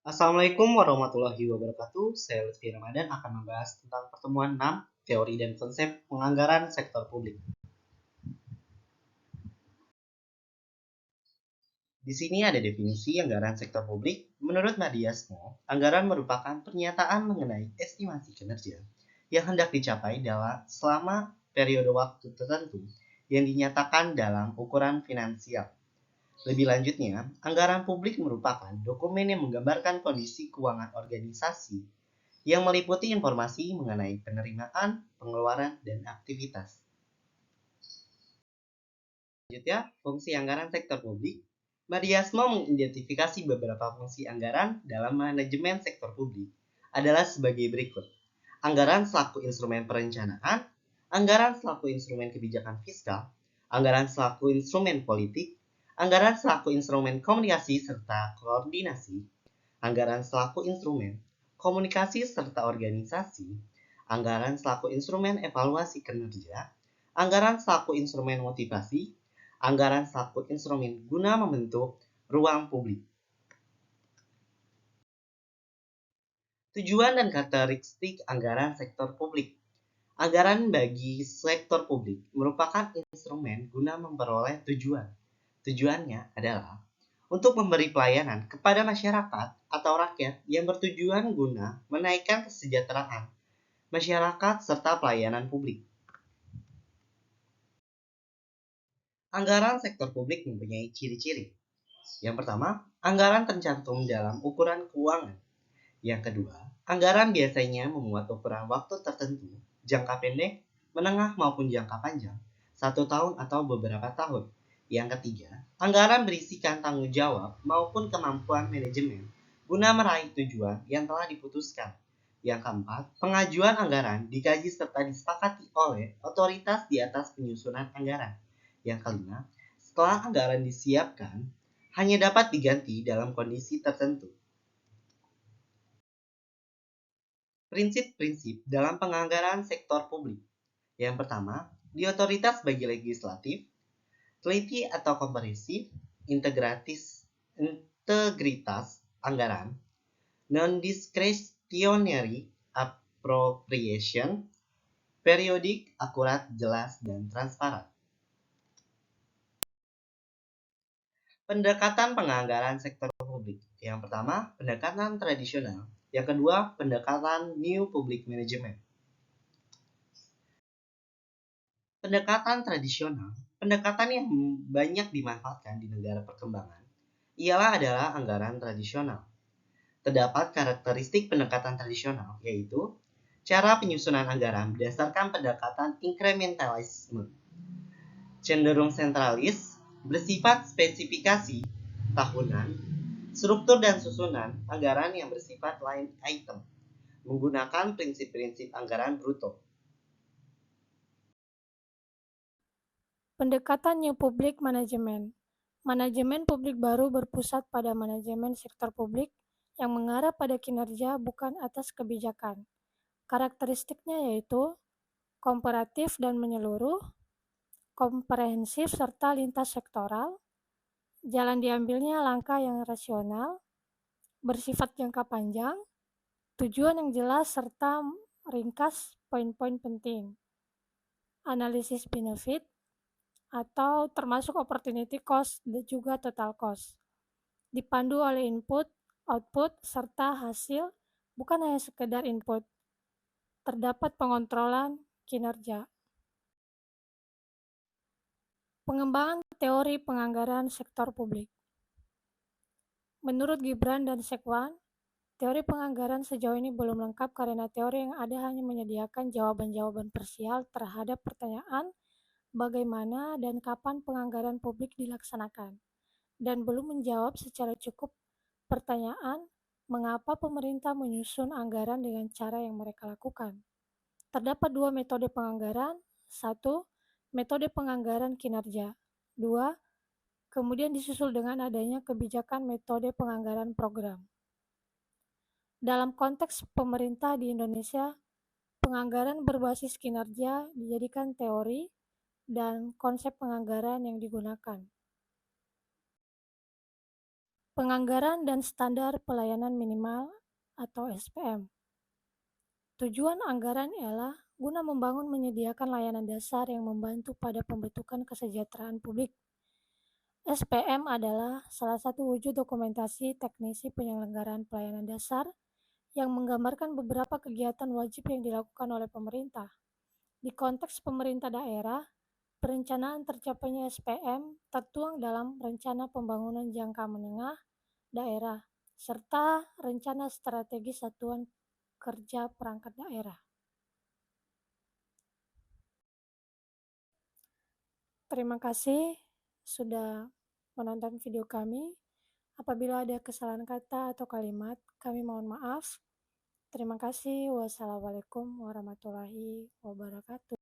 Assalamualaikum warahmatullahi wabarakatuh. Saya Lutfi Ramadan akan membahas tentang pertemuan 6 teori dan konsep penganggaran sektor publik. Di sini ada definisi anggaran sektor publik. Menurut Madiasmo, anggaran merupakan pernyataan mengenai estimasi kinerja yang hendak dicapai selama periode waktu tertentu yang dinyatakan dalam ukuran finansial. Lebih lanjutnya, anggaran publik merupakan dokumen yang menggambarkan kondisi keuangan organisasi yang meliputi informasi mengenai penerimaan, pengeluaran, dan aktivitas. Selanjutnya, fungsi anggaran sektor publik. Madiasmo mengidentifikasi beberapa fungsi anggaran dalam manajemen sektor publik adalah sebagai berikut. Anggaran selaku instrumen perencanaan, anggaran selaku instrumen kebijakan fiskal, anggaran selaku instrumen politik, anggaran selaku instrumen komunikasi serta koordinasi, anggaran selaku instrumen komunikasi serta organisasi, anggaran selaku instrumen evaluasi kinerja, anggaran selaku instrumen motivasi, anggaran selaku instrumen guna membentuk ruang publik. Tujuan dan karakteristik anggaran sektor publik. Anggaran bagi sektor publik merupakan instrumen guna memperoleh tujuan. Tujuannya adalah untuk memberi pelayanan kepada masyarakat atau rakyat yang bertujuan guna menaikkan kesejahteraan masyarakat serta pelayanan publik. Anggaran sektor publik mempunyai ciri-ciri. Yang pertama, anggaran tercantum dalam ukuran keuangan. Yang kedua, anggaran biasanya memuat ukuran waktu tertentu, jangka pendek, menengah maupun jangka panjang, 1 tahun atau beberapa tahun. Yang ketiga, anggaran berisikan tanggung jawab maupun kemampuan manajemen guna meraih tujuan yang telah diputuskan. Yang keempat, pengajuan anggaran dikaji serta disepakati oleh otoritas di atas penyusunan anggaran. Yang kelima, setelah anggaran disiapkan, hanya dapat diganti dalam kondisi tertentu. Prinsip-prinsip dalam penganggaran sektor publik. Yang pertama, di otoritas bagi legislatif, teliti atau komprehensif, integritas anggaran, non-discretionary appropriation, periodik, akurat, jelas, dan transparan. Pendekatan penganggaran sektor publik. Yang pertama, pendekatan tradisional. Yang kedua, pendekatan New Public Management. Pendekatan tradisional, pendekatan yang banyak dimanfaatkan di negara perkembangan, adalah anggaran tradisional. Terdapat karakteristik pendekatan tradisional, yaitu cara penyusunan anggaran berdasarkan pendekatan incrementalisme, cenderung sentralis, bersifat spesifikasi tahunan, struktur dan susunan anggaran yang bersifat line item, menggunakan prinsip-prinsip anggaran bruto. Pendekatan New Public Management. Manajemen publik baru berpusat pada manajemen sektor publik yang mengarah pada kinerja bukan atas kebijakan. Karakteristiknya yaitu komparatif dan menyeluruh, komprehensif serta lintas sektoral, jalan diambilnya langkah yang rasional, bersifat jangka panjang, tujuan yang jelas serta ringkas poin-poin penting, analisis benefit, atau termasuk opportunity cost dan juga total cost. Dipandu oleh input, output, serta hasil, bukan hanya sekedar input. Terdapat pengontrolan kinerja. Pengembangan teori penganggaran sektor publik. Menurut Gibran dan Sekwan, teori penganggaran sejauh ini belum lengkap karena teori yang ada hanya menyediakan jawaban-jawaban parsial terhadap pertanyaan bagaimana dan kapan penganggaran publik dilaksanakan, dan belum menjawab secara cukup pertanyaan mengapa pemerintah menyusun anggaran dengan cara yang mereka lakukan. Terdapat dua metode penganggaran. Satu, metode penganggaran kinerja. Dua, kemudian disusul dengan adanya kebijakan metode penganggaran program. Dalam konteks pemerintah di Indonesia, penganggaran berbasis kinerja dijadikan teori dan konsep penganggaran yang digunakan. Penganggaran dan Standar Pelayanan Minimal atau SPM. Tujuan anggaran ialah guna membangun menyediakan layanan dasar yang membantu pada pembentukan kesejahteraan publik. SPM adalah salah satu wujud dokumentasi teknisi penyelenggaraan pelayanan dasar yang menggambarkan beberapa kegiatan wajib yang dilakukan oleh pemerintah. Di konteks pemerintah daerah, perencanaan tercapainya SPM tertuang dalam Rencana Pembangunan Jangka Menengah Daerah serta Rencana Strategi Satuan Kerja Perangkat Daerah. Terima kasih sudah menonton video kami. Apabila ada kesalahan kata atau kalimat, kami mohon maaf. Terima kasih. Wassalamualaikum warahmatullahi wabarakatuh.